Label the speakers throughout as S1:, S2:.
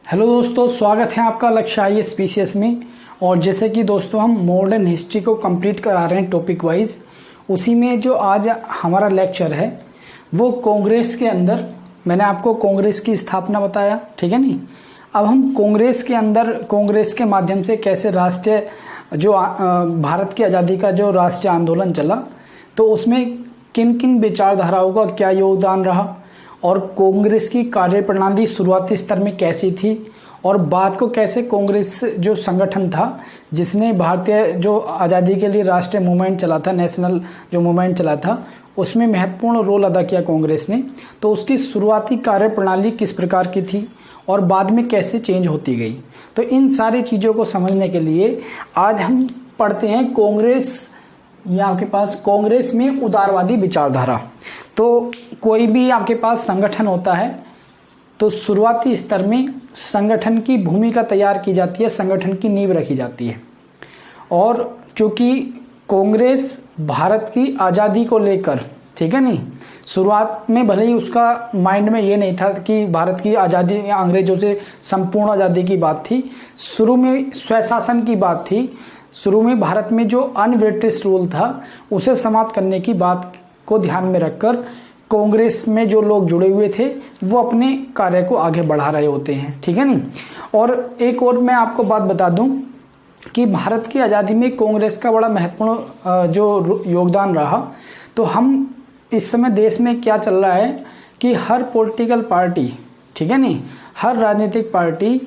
S1: Hello दोस्तों, स्वागत है आपका लक्ष्य आईएएस पीसीएस में। और जैसे कि दोस्तों हम मॉडर्न हिस्ट्री को कंप्लीट करा रहे हैं टॉपिक वाइज, उसी में जो आज हमारा लेक्चर है वो कांग्रेस के अंदर, मैंने आपको कांग्रेस की स्थापना बताया, ठीक है नहीं। अब हम कांग्रेस के अंदर कांग्रेस के माध्यम से कैसे राष्ट्रीय जो भारत की आज़ादी का जो राष्ट्रीय आंदोलन चला, तो उसमें किन किन विचारधाराओं का क्या योगदान रहा और कांग्रेस की कार्यप्रणाली शुरुआती स्तर में कैसी थी और बाद को कैसे कांग्रेस जो संगठन था जिसने भारतीय जो आज़ादी के लिए राष्ट्रीय मूवमेंट चला था, नेशनल जो मूवमेंट चला था, उसमें महत्वपूर्ण रोल अदा किया कांग्रेस ने, तो उसकी शुरुआती कार्यप्रणाली किस प्रकार की थी और बाद में कैसे चेंज होती गई। तो इन सारी चीज़ों को समझने के लिए आज हम पढ़ते हैं कांग्रेस, या आपके पास कांग्रेस में उदारवादी विचारधारा। तो कोई भी आपके पास संगठन होता है तो शुरुआती स्तर में संगठन की भूमिका तैयार की जाती है, संगठन की नींव रखी जाती है। और क्योंकि कांग्रेस भारत की आज़ादी को लेकर, ठीक है नहीं, शुरुआत में भले ही उसका माइंड में ये नहीं था कि भारत की आज़ादी या अंग्रेजों से संपूर्ण आज़ादी की बात थी, शुरू में स्वशासन की बात थी। शुरू में भारत में जो अनब्रिटिश रूल था उसे समाप्त करने की बात को ध्यान में रखकर कांग्रेस में जो लोग जुड़े हुए थे वो अपने कार्य को आगे बढ़ा रहे होते हैं, ठीक है नहीं। और एक और मैं आपको बात बता दूं कि भारत की आज़ादी में कांग्रेस का बड़ा महत्वपूर्ण जो योगदान रहा। तो हम इस समय देश में क्या चल रहा है कि हर पॉलिटिकल पार्टी, ठीक है नहीं, हर राजनीतिक पार्टी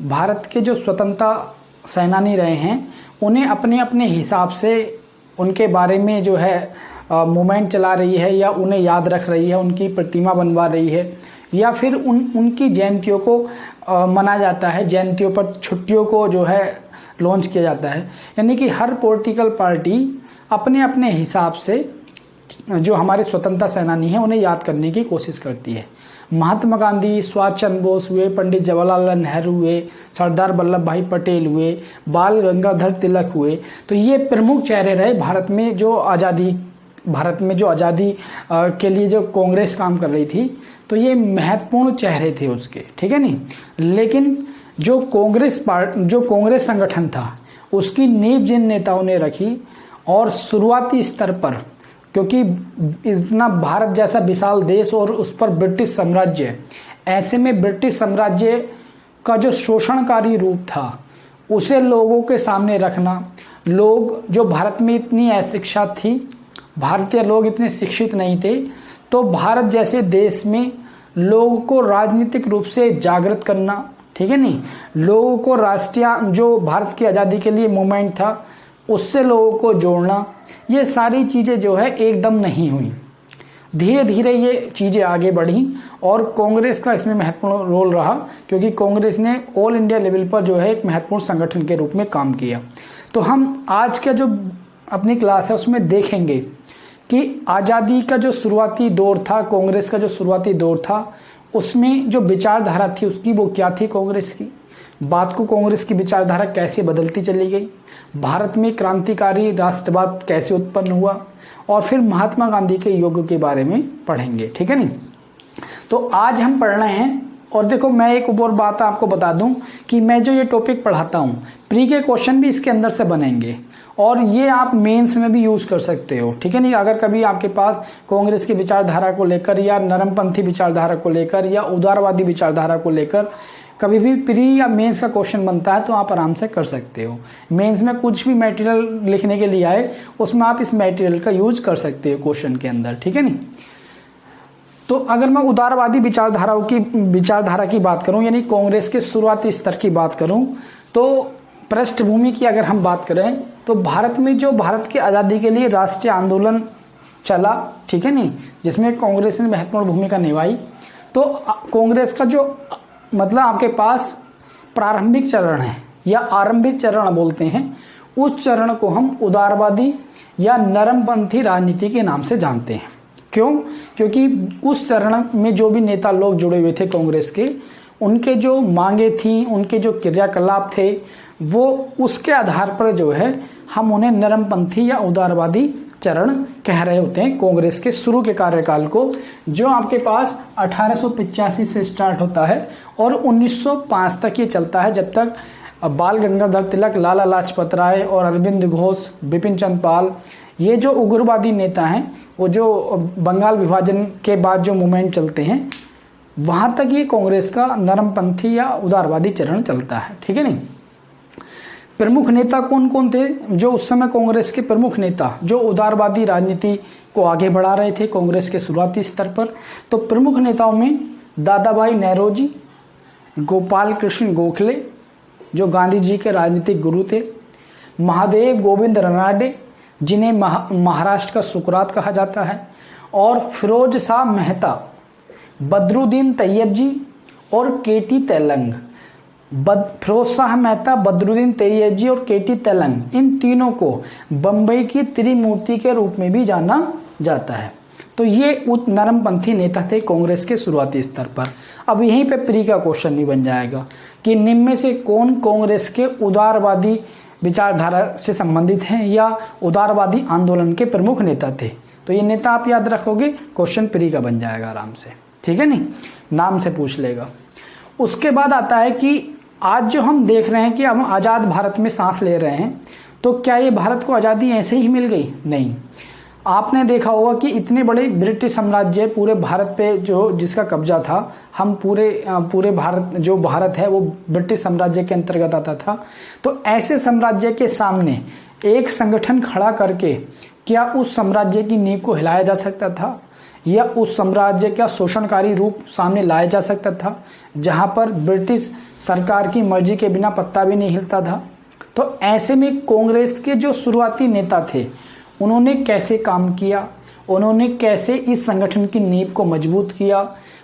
S1: भारत के जो स्वतंत्रता सेनानी रहे हैं उन्हें अपने अपने हिसाब से उनके बारे में जो है मूवमेंट चला रही है, या उन्हें याद रख रही है, उनकी प्रतिमा बनवा रही है, या फिर उनकी जयंतियों को मनाया जाता है, जयंतियों पर छुट्टियों को जो है लॉन्च किया जाता है। यानी कि हर पॉलिटिकल पार्टी अपने अपने हिसाब से जो हमारे स्वतंत्रता सेनानी हैं उन्हें याद करने की कोशिश करती है। महात्मा गांधी, सुभाष चंद्र बोस हुए, पंडित जवाहरलाल नेहरू हुए, सरदार वल्लभ भाई पटेल हुए, बाल गंगाधर तिलक हुए। तो ये प्रमुख चेहरे रहे भारत में जो आज़ादी के लिए जो कांग्रेस काम कर रही थी। तो ये महत्वपूर्ण चेहरे थे उसके, ठीक है नहीं। लेकिन जो कांग्रेस संगठन था उसकी नींव जिन नेताओं ने रखी, और शुरुआती स्तर पर क्योंकि इतना भारत जैसा विशाल देश और उस पर ब्रिटिश साम्राज्य, ऐसे में ब्रिटिश साम्राज्य का जो शोषणकारी रूप था उसे लोगों के सामने रखना, लोग जो भारत में इतनी अशिक्षा थी, भारतीय लोग इतने शिक्षित नहीं थे, तो भारत जैसे देश में लोगों को राजनीतिक रूप से जागृत करना, ठीक है नहीं, लोगों को राष्ट्रीय जो भारत की आज़ादी के लिए मूवमेंट था उससे लोगों को जोड़ना, ये सारी चीज़ें जो है एकदम नहीं हुई। धीरे धीरे ये चीज़ें आगे बढ़ी और कांग्रेस का इसमें महत्वपूर्ण रोल रहा, क्योंकि कांग्रेस ने ऑल इंडिया लेवल पर जो है एक महत्वपूर्ण संगठन के रूप में काम किया। तो हम आज का जो अपनी क्लास है उसमें देखेंगे कि आज़ादी का जो शुरुआती दौर था, कांग्रेस का जो शुरुआती दौर था, उसमें जो विचारधारा थी उसकी वो क्या थी कांग्रेस की, बाद को कांग्रेस की विचारधारा कैसे बदलती चली गई, भारत में क्रांतिकारी राष्ट्रवाद कैसे उत्पन्न हुआ, और फिर महात्मा गांधी के योग के बारे में पढ़ेंगे, ठीक है नहीं। तो आज हम पढ़ रहे हैं। और देखो, मैं एक और बात आपको बता दूं कि मैं जो ये टॉपिक पढ़ाता हूं, प्री के क्वेश्चन भी इसके अंदर से बनेंगे और ये आप मेंस में भी यूज कर सकते हो, ठीक है नहीं। अगर कभी आपके पास कांग्रेस की विचारधारा को लेकर या नरमपंथी विचारधारा को लेकर या उदारवादी विचारधारा को लेकर कभी भी प्री या मेंस का क्वेश्चन बनता है तो आप आराम से कर सकते हो। मेंस में कुछ भी मटेरियल लिखने के लिए आए उसमें आप इस मटेरियल का यूज कर सकते हो क्वेश्चन के अंदर, ठीक है नहीं। तो अगर मैं उदारवादी विचारधारा की बात करूं, यानी कांग्रेस के शुरुआती स्तर की बात करूं, तो पृष्ठभूमि की अगर हम बात करें तो भारत में जो भारत की आज़ादी के लिए राष्ट्रीय आंदोलन चला, ठीक है नहीं, जिसमें कांग्रेस ने महत्वपूर्ण भूमिका निभाई। तो कांग्रेस का जो मतलब आपके पास प्रारंभिक चरण है या आरंभिक चरण बोलते हैं, उस चरण को हम उदारवादी या नरमपंथी राजनीति के नाम से जानते हैं। क्यों? क्योंकि उस चरण में जो भी नेता लोग जुड़े हुए थे कांग्रेस के, उनके जो मांगे थी, उनके जो क्रियाकलाप थे, वो उसके आधार पर जो है हम उन्हें नरमपंथी या उदारवादी चरण कह रहे होते हैं कांग्रेस के शुरू के कार्यकाल को, जो आपके पास 1885 से स्टार्ट होता है और 1905 तक ये चलता है, जब तक बाल गंगाधर तिलक, लाला लाजपत राय और अरविंद घोष, बिपिन चंद्र पाल, ये जो उग्रवादी नेता हैं, वो जो बंगाल विभाजन के बाद जो मूवमेंट चलते हैं, वहाँ तक ये कांग्रेस का नरमपंथी या उदारवादी चरण चलता है। ठीक है नहीं। प्रमुख नेता कौन कौन थे जो उस समय कांग्रेस के प्रमुख नेता जो उदारवादी राजनीति को आगे बढ़ा रहे थे कांग्रेस के शुरुआती स्तर पर? तो प्रमुख नेताओं में दादा भाई नौरोजी, गोपाल कृष्ण गोखले जो गांधी जी के राजनीतिक गुरु थे, महादेव गोविंद रनाडे जिन्हें महाराष्ट्र का सुकरात कहा जाता है, और फिरोज शाह मेहता, बदरुद्दीन तैयब जी और केटी तेलंग। फिरोज शाह मेहता, बदरुद्दीन तैयब जी और केटी तेलंग, इन तीनों को बंबई की त्रिमूर्ति के रूप में भी जाना जाता है। तो ये नरमपंथी नेता थे कांग्रेस के शुरुआती स्तर पर। अब यहीं पे प्री का क्वेश्चन भी बन जाएगा कि निम्न में से कौन कांग्रेस के उदारवादी विचारधारा से संबंधित हैं या उदारवादी आंदोलन के प्रमुख नेता थे? तो ये नेता आप याद रखोगे, क्वेश्चन प्री का बन जाएगा आराम से। ठीक है नहीं, नाम से पूछ लेगा। उसके बाद आता है कि आज जो हम देख रहे हैं कि हम आज़ाद भारत में सांस ले रहे हैं, तो क्या ये भारत को आज़ादी ऐसे ही मिल गई? नहीं। आपने देखा होगा कि इतने बड़े ब्रिटिश साम्राज्य पूरे भारत पे जो जिसका कब्जा था, हम पूरे भारत, जो भारत है वो ब्रिटिश साम्राज्य के अंतर्गत आता था। तो ऐसे साम्राज्य के सामने एक संगठन खड़ा करके क्या उस साम्राज्य की नींव को हिलाया जा सकता था, या उस साम्राज्य का शोषणकारी रूप सामने लाया जा सकता था, जहां पर ब्रिटिश सरकार की मर्जी के बिना पत्ता भी नहीं हिलता था? तो ऐसे में कांग्रेस के जो शुरुआती नेता थे, उन्होंने कैसे काम किया, उन्होंने कैसे इस संगठन की नींव को मजबूत किया,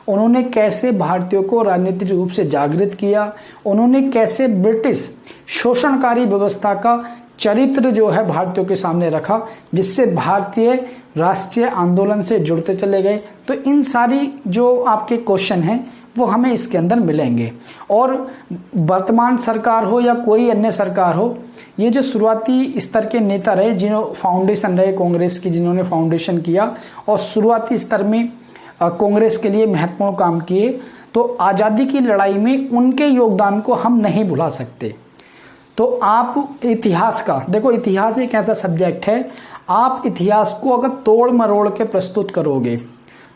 S1: उन्होंने कैसे भारतीयों को राजनीतिक रूप से जागृत किया, उन्होंने कैसे ब्रिटिश शोषणकारी व्यवस्था का चरित्र जो है भारतीयों के सामने रखा, जिससे भारतीय राष्ट्रीय आंदोलन से जुड़ते चले गए। तो इन सारी जो आपके क्वेश्चन हैं वो हमें इसके अंदर मिलेंगे। और वर्तमान सरकार हो या कोई अन्य सरकार हो, ये जो शुरुआती स्तर के नेता रहे, जिन्होंने फाउंडेशन रहे कांग्रेस की, जिन्होंने फाउंडेशन किया और शुरुआती स्तर में कांग्रेस के लिए महत्वपूर्ण काम किए, तो आज़ादी की लड़ाई में उनके योगदान को हम नहीं भुला सकते। तो आप इतिहास का देखो, इतिहास एक ऐसा सब्जेक्ट है, आप इतिहास को अगर तोड़ मरोड़ के प्रस्तुत करोगे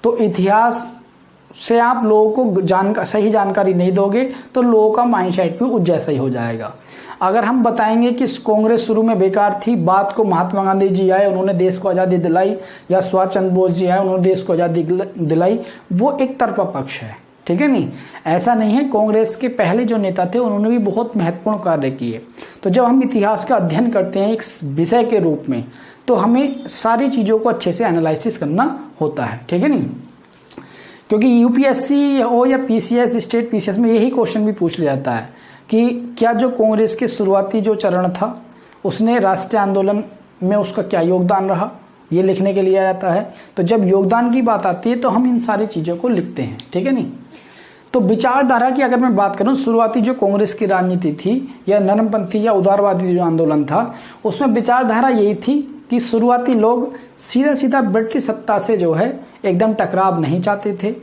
S1: तो इतिहास से आप लोगों को सही जानकारी नहीं दोगे तो लोगों का माइंडसेट भी उस जैसा ही हो जाएगा। अगर हम बताएंगे कि कांग्रेस शुरू में बेकार थी, बात को महात्मा गांधी जी आए, उन्होंने देश को आज़ादी दिलाई, या सुभाष चंद्र बोस जी आए, उन्होंने देश को आज़ादी दिलाई, वो एक तरफा पक्ष है। ठीक है नहीं, ऐसा नहीं है। कांग्रेस के पहले जो नेता थे उन्होंने भी बहुत महत्वपूर्ण कार्य किए। तो जब हम इतिहास का अध्ययन करते हैं एक विषय के रूप में, तो हमें सारी चीज़ों को अच्छे से एनालिसिस करना होता है। ठीक है नहीं, क्योंकि यूपीएससी हो या पीसीएस, स्टेट पीसीएस में यही क्वेश्चन भी पूछ लिया जाता है कि क्या जो कांग्रेस के शुरुआती जो चरण था उसने राष्ट्रीय आंदोलन में उसका क्या योगदान रहा, ये लिखने के लिए आता है। तो जब योगदान की बात आती है तो हम इन सारी चीज़ों को लिखते हैं। ठीक है नहीं। तो विचारधारा की अगर मैं बात करूं, शुरुआती जो कांग्रेस की राजनीति थी या नरमपंथी या उदारवादी जो आंदोलन था, उसमें विचारधारा यही थी कि शुरुआती लोग सीधा सीधा ब्रिटिश सत्ता से जो है एकदम टकराव नहीं चाहते थे,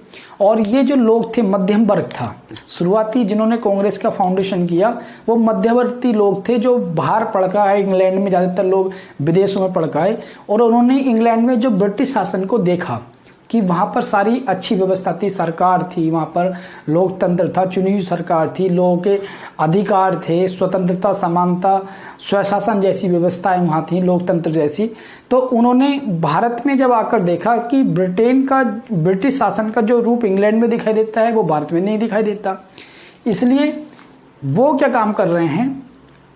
S1: और ये जो लोग थे मध्यम वर्ग था। शुरुआती जिन्होंने कांग्रेस का फाउंडेशन किया वो मध्यवर्ती लोग थे जो बाहर पढ़ कर आए, इंग्लैंड में ज़्यादातर लोग विदेशों में पढ़ कर आए, और उन्होंने इंग्लैंड में जो ब्रिटिश शासन को देखा कि वहाँ पर सारी अच्छी व्यवस्था थी, सरकार थी, वहाँ पर लोकतंत्र था, चुनी हुई सरकार थी, लोगों के अधिकार थे, स्वतंत्रता, समानता, स्वशासन जैसी व्यवस्थाएं वहाँ थी, लोकतंत्र जैसी। तो उन्होंने भारत में जब आकर देखा कि ब्रिटिश शासन का जो रूप इंग्लैंड में दिखाई देता है वो भारत में नहीं दिखाई देता, इसलिए वो क्या काम कर रहे हैं,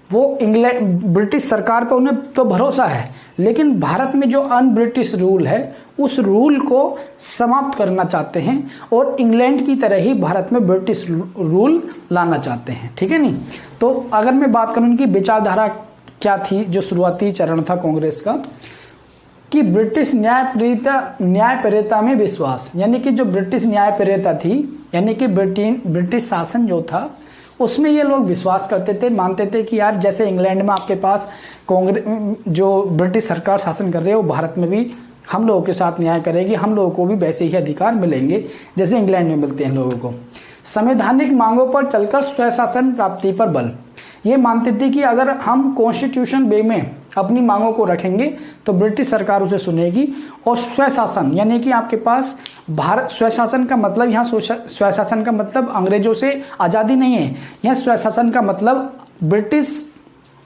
S1: वो ब्रिटिश सरकार पर उन्हें तो भरोसा है, लेकिन भारत में जो अन ब्रिटिश रूल है उस रूल को समाप्त करना चाहते हैं और इंग्लैंड की तरह ही भारत में ब्रिटिश रूल लाना चाहते हैं। ठीक है नहीं। तो अगर मैं बात करूं उनकी विचारधारा क्या थी, जो शुरुआती चरण था कांग्रेस का, कि ब्रिटिश न्यायप्रियता में विश्वास, यानी कि जो ब्रिटिश न्यायप्रियता थी, यानी कि ब्रिटिश शासन जो था उसमें ये लोग विश्वास करते थे, मानते थे कि यार जैसे इंग्लैंड में आपके पास कांग्रेस जो ब्रिटिश सरकार शासन कर रही है, वो भारत में भी हम लोगों के साथ न्याय करेगी, हम लोगों को भी वैसे ही अधिकार मिलेंगे जैसे इंग्लैंड में मिलते हैं लोगों को। संवैधानिक मांगों पर चलकर स्वशासन प्राप्ति पर बल, ये मानते थे कि अगर हम कॉन्स्टिट्यूशन वे में अपनी मांगों को रखेंगे तो ब्रिटिश सरकार उसे सुनेगी। और स्वशासन यानी कि आपके पास भारत, स्वशासन का मतलब यहाँ स्वशासन का मतलब अंग्रेजों से आज़ादी नहीं है, यहाँ स्वशासन का मतलब ब्रिटिश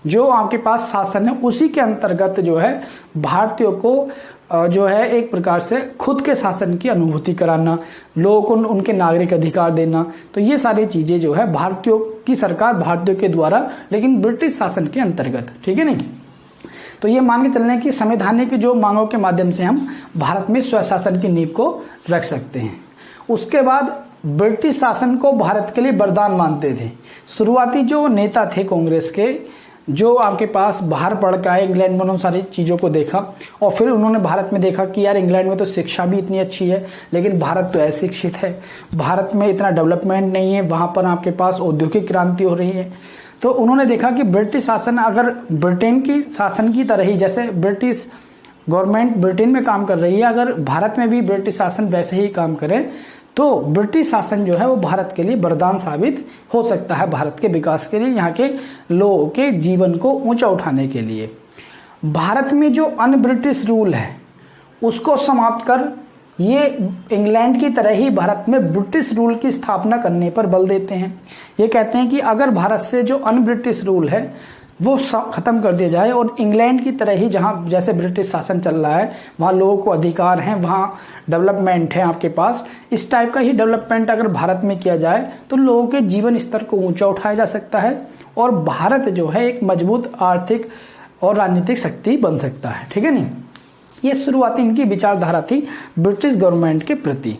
S1: जो आपके पास शासन है उसी के अंतर्गत जो है भारतीयों को जो है एक प्रकार से खुद के शासन की अनुभूति कराना, लोगों को उनके नागरिक अधिकार देना। तो ये सारी चीज़ें जो है भारतीयों की सरकार, भारतीयों के द्वारा, लेकिन ब्रिटिश शासन के अंतर्गत, ठीक है नहीं। तो ये मान के चलने की संवैधानिक जो मांगों के माध्यम से हम भारत में स्वशासन की नींव को रख सकते हैं। उसके बाद ब्रिटिश शासन को भारत के लिए वरदान मानते थे। शुरुआती जो नेता थे कांग्रेस के, जो आपके पास बाहर पढ़ के आए, इंग्लैंड में उन सारी चीज़ों को देखा और फिर उन्होंने भारत में देखा कि यार इंग्लैंड में तो शिक्षा भी इतनी अच्छी है लेकिन भारत तो अशिक्षित है, भारत में इतना डेवलपमेंट नहीं है, वहाँ पर आपके पास औद्योगिक क्रांति हो रही है। तो उन्होंने देखा कि ब्रिटिश शासन अगर ब्रिटेन की शासन की तरह ही, जैसे ब्रिटिश गवर्नमेंट ब्रिटेन में काम कर रही है, अगर भारत में भी ब्रिटिश शासन वैसे ही काम करे तो ब्रिटिश शासन जो है वो भारत के लिए वरदान साबित हो सकता है, भारत के विकास के लिए, यहाँ के लोगों के जीवन को ऊंचा उठाने के लिए। भारत में जो अन ब्रिटिश रूल है उसको समाप्त कर ये इंग्लैंड की तरह ही भारत में ब्रिटिश रूल की स्थापना करने पर बल देते हैं। ये कहते हैं कि अगर भारत से जो अन ब्रिटिश रूल है वो ख़त्म कर दिया जाए और इंग्लैंड की तरह ही, जहाँ जैसे ब्रिटिश शासन चल रहा है वहाँ लोगों को अधिकार हैं, वहाँ डेवलपमेंट है आपके पास, इस टाइप का ही डेवलपमेंट अगर भारत में किया जाए तो लोगों के जीवन स्तर को ऊंचा उठाया जा सकता है और भारत जो है एक मजबूत आर्थिक और राजनीतिक शक्ति बन सकता है, ठीक है नहीं। ये शुरुआती इनकी विचारधारा थी ब्रिटिश गवर्नमेंट के प्रति।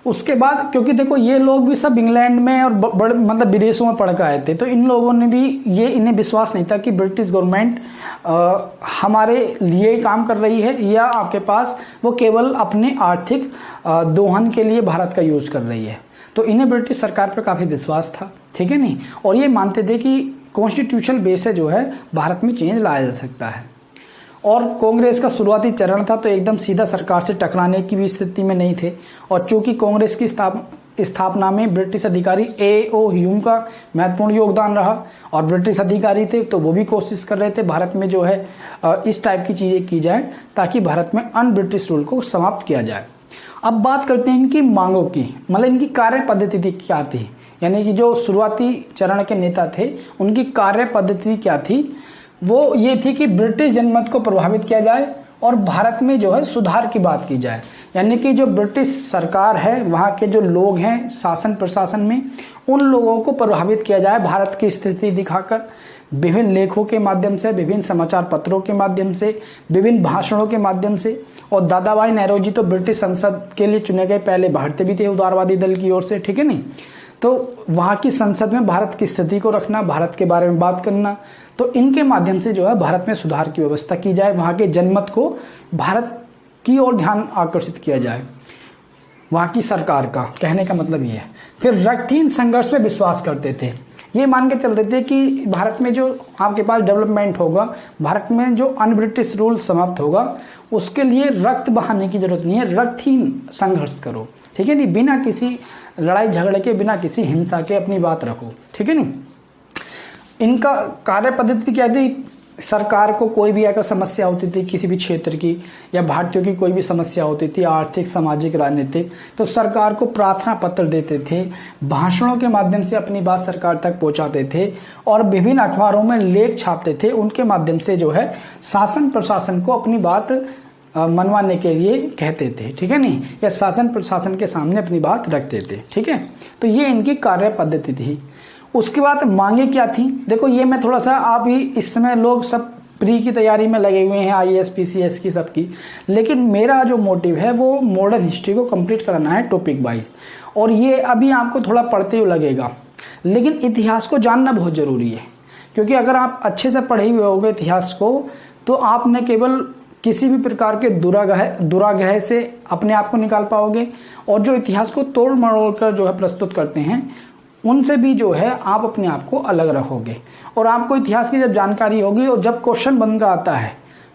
S1: उसके बाद क्योंकि देखो ये लोग भी सब इंग्लैंड में और बड़े मतलब विदेशों में पढ़ कर आए थे, तो इन लोगों ने भी ये, इन्हें विश्वास नहीं था कि ब्रिटिश गवर्नमेंट हमारे लिए काम कर रही है या आपके पास वो केवल अपने आर्थिक दोहन के लिए भारत का यूज़ कर रही है। तो इन्हें ब्रिटिश सरकार पर काफ़ी विश्वास था, ठीक है नहीं। और ये मानते थे कि कॉन्स्टिट्यूशनल बेस से जो है भारत में चेंज लाया जा सकता है। और कांग्रेस का शुरुआती चरण था तो एकदम सीधा सरकार से टकराने की भी स्थिति में नहीं थे। और चूंकि कांग्रेस की स्थापना में ब्रिटिश अधिकारी A.O. ह्यूम का महत्वपूर्ण योगदान रहा और ब्रिटिश अधिकारी थे तो वो भी कोशिश कर रहे थे भारत में जो है इस टाइप की चीज़ें की जाए ताकि भारत में अन ब्रिटिश रूल को समाप्त किया जाए। अब बात करते हैं इनकी मांगों की, मतलब इनकी कार्य पद्धति क्या थी, यानी कि जो शुरुआती चरण के नेता थे उनकी कार्य पद्धति क्या थी। वो ये थी कि ब्रिटिश जनमत को प्रभावित किया जाए और भारत में जो है सुधार की बात की जाए, यानी कि जो ब्रिटिश सरकार है वहाँ के जो लोग हैं शासन प्रशासन में, उन लोगों को प्रभावित किया जाए भारत की स्थिति दिखाकर, विभिन्न लेखों के माध्यम से, विभिन्न समाचार पत्रों के माध्यम से, विभिन्न भाषणों के माध्यम से। और दादा भाई नेहरू तो ब्रिटिश संसद के लिए चुने गए पहले भारतीय भी थे उदारवादी दल की ओर से, ठीक है नहीं। तो वहाँ की संसद में भारत की स्थिति को रखना, भारत के बारे में बात करना, तो इनके माध्यम से जो है भारत में सुधार की व्यवस्था की जाए, वहाँ के जनमत को भारत की ओर ध्यान आकर्षित किया जाए, वहाँ की सरकार का कहने का मतलब ये है। फिर रक्तहीन संघर्ष में विश्वास करते थे, ये मान के चलते थे कि भारत में जो आपके पास डेवलपमेंट होगा, भारत में जो अन ब्रिटिश रूल समाप्त होगा, उसके लिए रक्त बहाने की जरूरत नहीं है, रक्तहीन संघर्ष करो, ठीक है नहीं, बिना किसी लड़ाई झगड़े के, बिना किसी हिंसा के अपनी बात रखो, ठीक है नहीं। इनका कार्य पद्धति क्या थी, सरकार को कोई भी अगर समस्या होती थी किसी भी क्षेत्र की या भारतीयों की कोई भी समस्या होती थी आर्थिक, सामाजिक, राजनीतिक, तो सरकार को प्रार्थना पत्र देते थे, भाषणों के माध्यम से अपनी बात सरकार तक पहुंचाते थे और विभिन्न अखबारों में लेख छापते थे। उनके माध्यम से जो है शासन प्रशासन को अपनी बात मनवाने के लिए कहते थे, ठीक है नहीं, या शासन प्रशासन के सामने अपनी बात रखते थे, ठीक है। तो ये इनकी कार्य पद्धति थी। उसके बाद मांगे क्या थी, देखो ये मैं थोड़ा सा, आप ही इस समय लोग सब प्री की तैयारी में लगे हुए हैं, IAS PCS की सबकी, लेकिन मेरा जो मोटिव है वो मॉडर्न हिस्ट्री को कंप्लीट कराना है टॉपिक वाइज। और ये अभी आपको थोड़ा पढ़ते हुए लगेगा, लेकिन इतिहास को जानना बहुत ज़रूरी है, क्योंकि अगर आप अच्छे से पढ़े हुए होगे इतिहास को तो आप न केवल किसी भी प्रकार के दुराग्रह से अपने आप को निकाल पाओगे, और जो इतिहास को तोड़ मरोड़ कर जो है प्रस्तुत करते हैं उनसे भी जो है आप अपने आप को अलग रखोगे। और आपको इतिहास की जब जानकारी होगी और जब क्वेश्चन बनकर आता है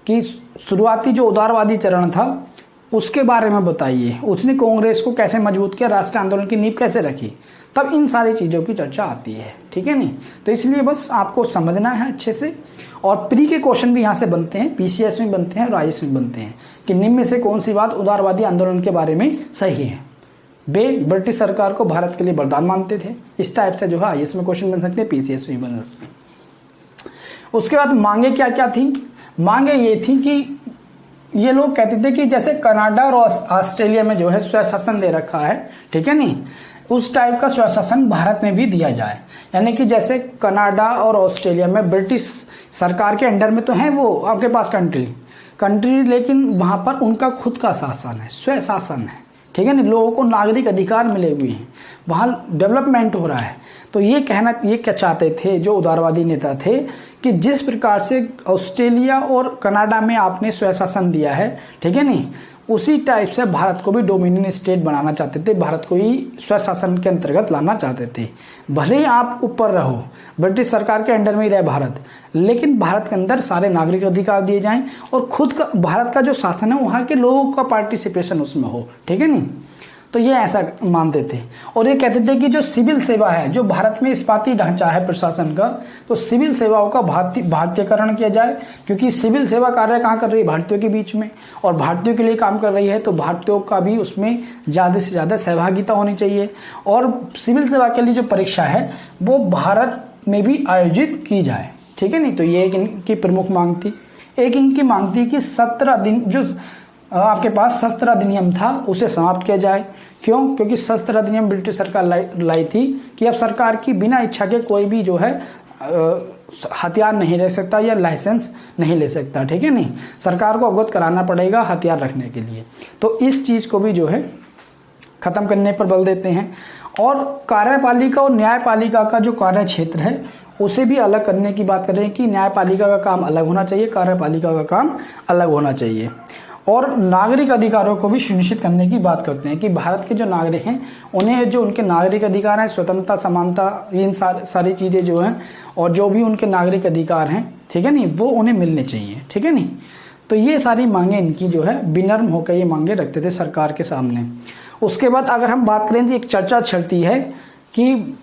S1: कि शुरुआती जो उदारवादी चरण था उसके बारे में बताइए, उसने कांग्रेस को कैसे मजबूत किया, राष्ट्रीय आंदोलन की नींव कैसे रखी, तब इन सारी चीज़ों की चर्चा आती है। ठीक है नहीं, तो इसलिए बस आपको समझना है अच्छे से। और प्री के क्वेश्चन भी यहाँ से बनते हैं, पीसीएस में बनते हैं और आईएएस में बनते हैं कि निम्न में से कौन सी बात उदारवादी आंदोलन के बारे में सही है। वे ब्रिटिश सरकार को भारत के लिए वरदान मानते थे। इस टाइप से जो है आईएएस में क्वेश्चन बन सकते हैं, पीसीएस में बन सकते हैं। उसके बाद मांगे क्या क्या थी? मांगे ये थी कि ये लोग कहते थे कि जैसे कनाडा और ऑस्ट्रेलिया में जो है स्वशासन दे रखा है, ठीक है नहीं, उस टाइप का स्वशासन भारत में भी दिया जाए। यानी कि जैसे कनाडा और ऑस्ट्रेलिया में ब्रिटिश सरकार के अंडर में तो है वो आपके पास कंट्री, लेकिन वहाँ पर उनका खुद का शासन है, स्वशासन है। ठीक है नहीं, लोगों को नागरिक अधिकार मिले हुए हैं, वहाँ डेवलपमेंट हो रहा है। तो ये क्या चाहते थे जो उदारवादी नेता थे कि जिस प्रकार से ऑस्ट्रेलिया और कनाडा में आपने स्वशासन दिया है, ठीक है नहीं, उसी टाइप से भारत को भी डोमिनियन स्टेट बनाना चाहते थे, भारत को ही स्वशासन के अंतर्गत लाना चाहते थे। भले ही आप ऊपर रहो, ब्रिटिश सरकार के अंडर में ही रहे भारत, लेकिन भारत के अंदर सारे नागरिक अधिकार दिए जाएं और खुद का भारत का जो शासन है वहाँ के लोगों का पार्टिसिपेशन उसमें हो। ठीक है नहीं, तो ये ऐसा मानते थे। और ये कहते थे कि जो सिविल सेवा है, जो भारत में इस्पाती ढांचा है प्रशासन का, तो सिविल सेवाओं का भारतीयकरण किया जाए, क्योंकि सिविल सेवा कार्य कहाँ कर रही है? भारतीयों के बीच में, और भारतीयों के लिए काम कर रही है, तो भारतीयों का भी उसमें ज़्यादा से ज़्यादा सहभागिता होनी चाहिए। और सिविल सेवा के लिए जो परीक्षा है वो भारत में भी आयोजित की जाए। ठीक है नहीं, तो ये एक इनकी प्रमुख मांग थी। एक इनकी मांग थी कि 17 दिन जो आपके पास शस्त्र अधिनियम था उसे समाप्त किया जाए। क्यों? क्योंकि शस्त्र अधिनियम ब्रिटिश सरकार लाई थी कि अब सरकार की बिना इच्छा के कोई भी जो है हथियार नहीं ले सकता या लाइसेंस नहीं ले सकता। ठीक है नहीं, सरकार को अवगत कराना पड़ेगा हथियार रखने के लिए। तो इस चीज़ को भी जो है खत्म करने पर बल देते हैं। और कार्यपालिका और न्यायपालिका का जो कार्य क्षेत्र है उसे भी अलग करने की बात कर रहे हैं कि न्यायपालिका का काम अलग होना चाहिए, कार्यपालिका का काम अलग होना चाहिए। और नागरिक अधिकारों को भी सुनिश्चित करने की बात करते हैं कि भारत के जो नागरिक हैं उन्हें जो उनके नागरिक अधिकार हैं, स्वतंत्रता, समानता, इन सारी चीज़ें जो हैं और जो भी उनके नागरिक अधिकार हैं, ठीक है नहीं, वो उन्हें मिलने चाहिए। ठीक है नहीं, तो ये सारी मांगे इनकी जो है विनम्र होकर ये मांगे रखते थे सरकार के सामने। उसके बाद अगर हम बात करें तो एक चर्चा चलती है कि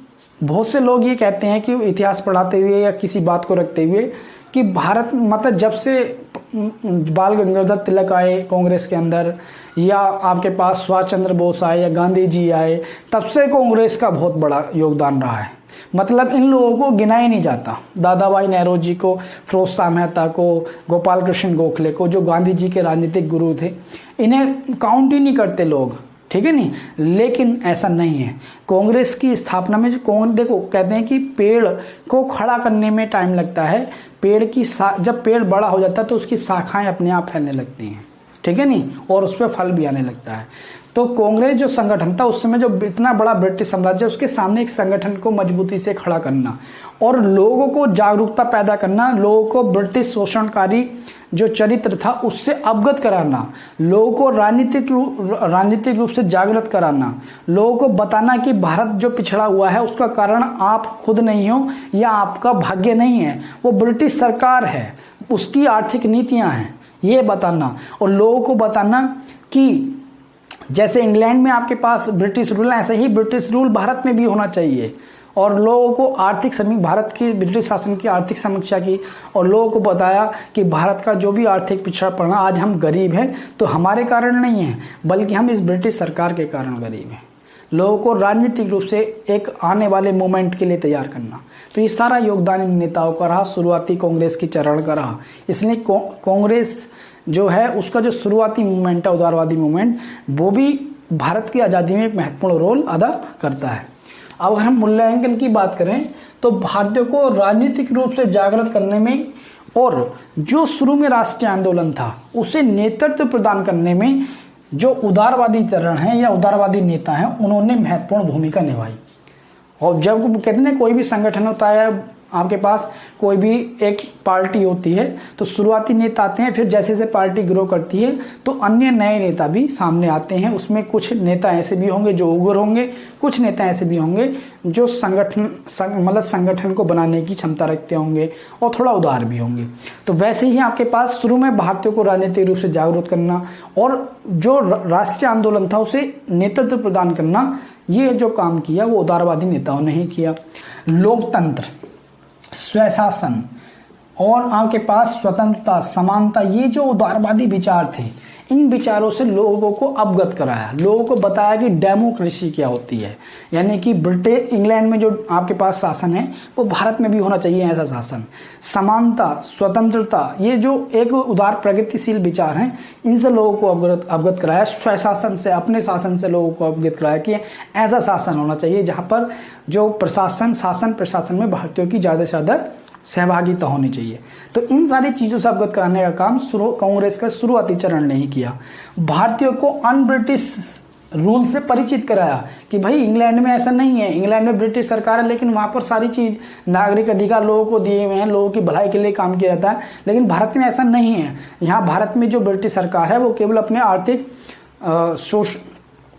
S1: बहुत से लोग ये कहते हैं कि इतिहास पढ़ाते हुए या किसी बात को रखते हुए कि भारत मतलब जब से बाल गंगाधर तिलक आए कांग्रेस के अंदर, या आपके पास सुभाष चंद्र बोस आए या गांधी जी आए, तब से कांग्रेस का बहुत बड़ा योगदान रहा है। मतलब इन लोगों को गिना ही नहीं जाता। दादा भाई नेहरू जी को, फिरोज शाह मेहता को, गोपाल कृष्ण गोखले को, जो गांधी जी के राजनीतिक गुरु थे, इन्हें काउंट ही नहीं करते लोग। ठीक है नहीं, लेकिन ऐसा नहीं है। कांग्रेस की स्थापना में जो देखो कहते हैं कि पेड़ को खड़ा करने में टाइम लगता है, पेड़ की जब पेड़ बड़ा हो जाता है तो उसकी शाखाएं अपने आप फैलने लगती हैं। ठीक है नहीं, और उस पर फल भी आने लगता है। तो कांग्रेस जो संगठन था उस समय, जो इतना बड़ा ब्रिटिश साम्राज्य, उसके सामने एक संगठन को मजबूती से खड़ा करना और लोगों को जागरूकता पैदा करना, लोगों को ब्रिटिश शोषणकारी जो चरित्र था उससे अवगत कराना, लोगों को राजनीतिक रूप से जागृत कराना, लोगों को बताना कि भारत जो पिछड़ा हुआ है उसका कारण आप खुद नहीं हो या आपका भाग्य नहीं है, वो ब्रिटिश सरकार है, उसकी आर्थिक नीतियां हैं, ये बताना। और लोगों को बताना कि जैसे इंग्लैंड में आपके पास ब्रिटिश रूल है, ऐसे ही ब्रिटिश रूल भारत में भी होना चाहिए। और लोगों को आर्थिक समीक्षा, भारत की ब्रिटिश शासन की आर्थिक समीक्षा की, और लोगों को बताया कि भारत का जो भी आर्थिक पिछड़ापन, आज हम गरीब हैं तो हमारे कारण नहीं है, बल्कि हम इस ब्रिटिश सरकार के कारण गरीब हैं। लोगों को राजनीतिक रूप से एक आने वाले मोमेंट के लिए तैयार करना। तो ये सारा योगदान इन नेताओं का रहा, शुरुआती कांग्रेस की चरण का रहा। इसलिए कांग्रेस जो है उसका जो शुरुआती मूवमेंट है, उदारवादी मूवमेंट, वो भी भारत की आज़ादी में एक महत्वपूर्ण रोल अदा करता है। अब अगर हम मूल्यांकन की बात करें तो भारतीयों को राजनीतिक रूप से जागृत करने में और जो शुरू में राष्ट्रीय आंदोलन था उसे नेतृत्व प्रदान करने में जो उदारवादी चरण हैं या उदारवादी नेता हैं, उन्होंने महत्वपूर्ण भूमिका निभाई। और जब कहते हैं कोई भी संगठन होता है आपके पास कोई भी एक पार्टी होती है तो शुरुआती नेता आते हैं, फिर जैसे जैसे पार्टी ग्रो करती है तो अन्य नए नेता भी सामने आते हैं। उसमें कुछ नेता ऐसे भी होंगे जो उग्र होंगे, कुछ नेता ऐसे भी होंगे जो संगठन को बनाने की क्षमता रखते होंगे और थोड़ा उदार भी होंगे। तो वैसे ही आपके पास शुरू में भारतीयों को राजनीतिक रूप से जागरूक करना और जो राष्ट्रीय आंदोलन था उसे नेतृत्व प्रदान करना, ये जो काम किया वो उदारवादी नेताओं ने ही किया। लोकतंत्र, स्वशासन और आपके पास स्वतंत्रता, समानता, ये जो उदारवादी विचार थे, इन विचारों से लोगों को अवगत कराया, लोगों को बताया कि डेमोक्रेसी क्या होती है, यानी कि इंग्लैंड में जो आपके पास शासन है वो भारत में भी होना चाहिए ऐसा शासन। समानता, स्वतंत्रता, ये जो एक उदार प्रगतिशील विचार हैं, इनसे लोगों को अवगत कराया। स्वशासन से, अपने शासन से लोगों को अवगत कराया कि ऐसा शासन होना चाहिए जहाँ पर जो शासन प्रशासन में भारतीयों की ज़्यादा से ज़्यादा सहभागिता होनी चाहिए। तो इन सारी चीज़ों से अवगत कराने का काम कांग्रेस का शुरुआती चरण ने ही किया। भारतीयों को अन ब्रिटिश रूल से परिचित कराया कि भाई इंग्लैंड में ऐसा नहीं है, इंग्लैंड में ब्रिटिश सरकार है लेकिन वहाँ पर सारी चीज़, नागरिक अधिकार लोगों को दिए हुए हैं, लोगों की भलाई के लिए काम किया जाता है, लेकिन भारत में ऐसा नहीं है। यहाँ भारत में जो ब्रिटिश सरकार है वो केवल अपने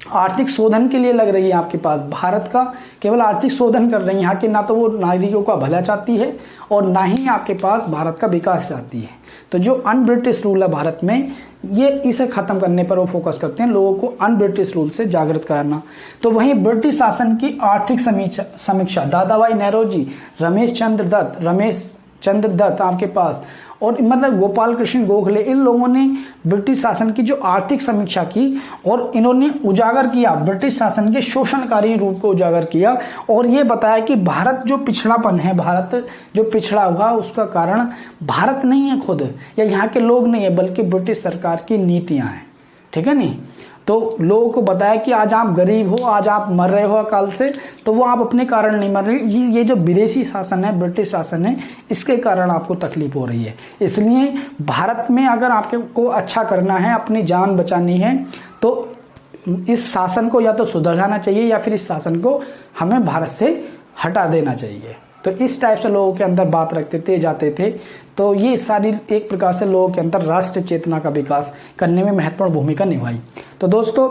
S1: आर्थिक शोधन के लिए लग रही है। आपके पास भारत का केवल आर्थिक शोधन कर रही है, यहाँ के ना तो वो नागरिकों का भला चाहती है और ना ही आपके पास भारत का विकास चाहती है। तो जो अन ब्रिटिश रूल है भारत में, ये इसे खत्म करने पर वो फोकस करते हैं, लोगों को अन ब्रिटिश रूल से जागृत कराना। तो वहीं ब्रिटिश शासन की आर्थिक समीक्षा दादाभाई नौरोजी, रमेश चंद्र दत्त आपके पास और मतलब गोपाल कृष्ण गोखले, इन लोगों ने ब्रिटिश शासन की जो आर्थिक समीक्षा की और इन्होंने उजागर किया, ब्रिटिश शासन के शोषणकारी रूप को उजागर किया और ये बताया कि भारत जो पिछड़ापन है, भारत जो पिछड़ा हुआ उसका कारण भारत नहीं है खुद, या यहाँ के लोग नहीं है, बल्कि ब्रिटिश सरकार की नीतियाँ हैं। ठीक है नहीं? तो लोगों को बताया कि आज आप गरीब हो, आज आप मर रहे हो अकाल से, तो वो आप अपने कारण नहीं मर रहे, ये जो विदेशी शासन है, ब्रिटिश शासन है, इसके कारण आपको तकलीफ हो रही है। इसलिए भारत में अगर आपको अच्छा करना है, अपनी जान बचानी है, तो इस शासन को या तो सुधरना चाहिए या फिर इस शासन को हमें भारत से हटा देना चाहिए। तो इस टाइप से लोगों के अंदर बात रखते थे, जाते थे। तो ये सारी एक प्रकार से लोगों के अंदर राष्ट्र चेतना का विकास करने में महत्वपूर्ण भूमिका निभाई। तो दोस्तों,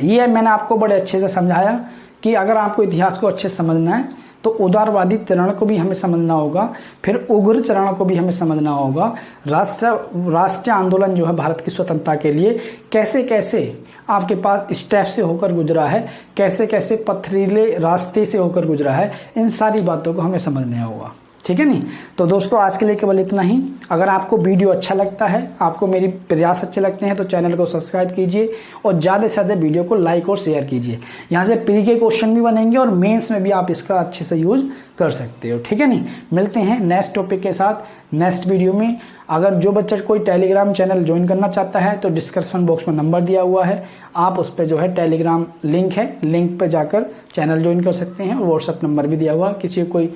S1: ये मैंने आपको बड़े अच्छे से समझाया कि अगर आपको इतिहास को अच्छे से समझना है तो उदारवादी चरण को भी हमें समझना होगा, फिर उग्र चरण को भी हमें समझना होगा। राष्ट्रीय आंदोलन जो है भारत की स्वतंत्रता के लिए कैसे कैसे आपके पास स्टेप से होकर गुजरा है, कैसे कैसे पथरीले रास्ते से होकर गुजरा है, इन सारी बातों को हमें समझना होगा। ठीक है नहीं? तो दोस्तों, आज के लिए केवल इतना ही। अगर आपको वीडियो अच्छा लगता है, आपको मेरी प्रयास अच्छे लगते हैं, तो चैनल को सब्सक्राइब कीजिए और ज़्यादा से ज़्यादा वीडियो को लाइक और शेयर कीजिए। यहाँ से प्री के क्वेश्चन भी बनेंगे और मेंस में भी आप इसका अच्छे से यूज कर सकते हो। ठीक है नहीं? मिलते हैं नेक्स्ट टॉपिक के साथ नेक्स्ट वीडियो में। अगर जो बच्चा कोई टेलीग्राम चैनल ज्वाइन करना चाहता है तो डिस्क्रिप्शन बॉक्स में नंबर दिया हुआ है, आप उस पर जो है टेलीग्राम लिंक है, लिंक पर जाकर चैनल ज्वाइन कर सकते हैं। और व्हाट्सअप नंबर भी दिया हुआ है, किसी को कोई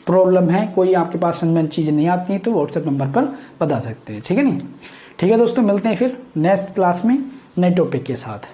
S1: प्रॉब्लम है, कोई आपके पास समझ में चीज़ नहीं आती है तो व्हाट्सएप नंबर पर बता सकते हैं। ठीक है नहीं? ठीक है दोस्तों, मिलते हैं फिर नेक्स्ट क्लास में नए टॉपिक के साथ।